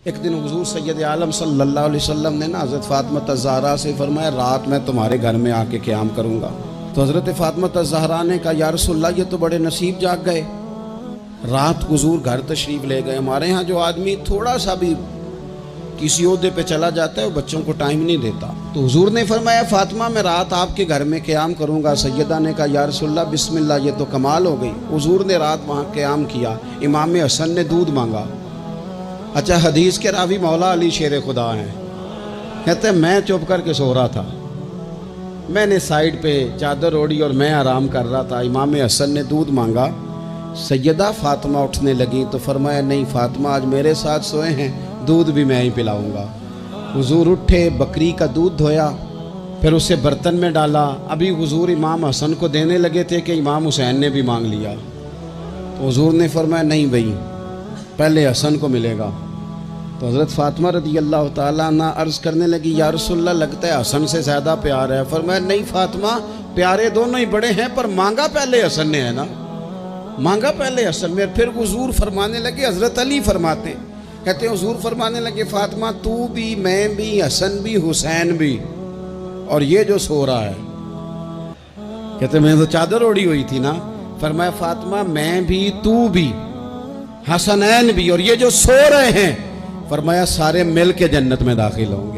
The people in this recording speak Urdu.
ایک دن حضور سید عالم صلی اللہ علیہ وسلم نے نا حضرت فاطمہ الزہرا سے فرمایا رات میں تمہارے گھر میں آ کے قیام کروں گا. تو حضرت فاطمہ الزہرا نے کہا یا رسول اللہ یہ تو بڑے نصیب جاگ گئے. رات حضور گھر تشریف لے گئے. ہمارے ہاں جو آدمی تھوڑا سا بھی کسی عہدے پہ چلا جاتا ہے وہ بچوں کو ٹائم نہیں دیتا. تو حضور نے فرمایا فاطمہ میں رات آپ کے گھر میں قیام کروں گا. سیدہ نے کہا یا رسول اللہ بسم اللہ یہ تو کمال ہو گئی. حضور نے رات وہاں قیام کیا. امام حسن نے دودھ مانگا. اچھا حدیث کے راوی مولا علی شیر خدا ہیں. کہتے ہیں میں چپ کر کے سو رہا تھا. میں نے سائیڈ پہ چادر اوڑھی اور میں آرام کر رہا تھا. امام حسن نے دودھ مانگا. سیدہ فاطمہ اٹھنے لگیں تو فرمایا نہیں فاطمہ آج میرے ساتھ سوئے ہیں دودھ بھی میں ہی پلاؤں گا. حضور اٹھے بکری کا دودھ دھویا پھر اسے برتن میں ڈالا. ابھی حضور امام حسن کو دینے لگے تھے کہ امام حسین نے بھی مانگ لیا. تو حضور نے فرمایا نہیں بھائی پہلے حسن کو ملے گا. تو حضرت فاطمہ رضی اللہ تعالیٰ عنہ عرض کرنے لگی یا رسول اللہ لگتا ہے حسن سے زیادہ پیار ہے. فرمایا نہیں فاطمہ پیارے دونوں ہی بڑے ہیں پر مانگا پہلے حسن نے ہے نا. مانگا پہلے حسن میں. پھر حضور فرمانے لگے حضرت علی فرماتے ہیں کہتے ہیں حضور فرمانے لگے فاطمہ تو بھی میں بھی حسن بھی حسین بھی اور یہ جو سو رہا ہے. کہتے ہیں میں تو چادر اوڑھی ہوئی تھی نا. فرمایا فاطمہ میں بھی تو بھی حسنین بھی اور یہ جو سو رہے ہیں فرمایا سارے مل کے جنت میں داخل ہوں گے.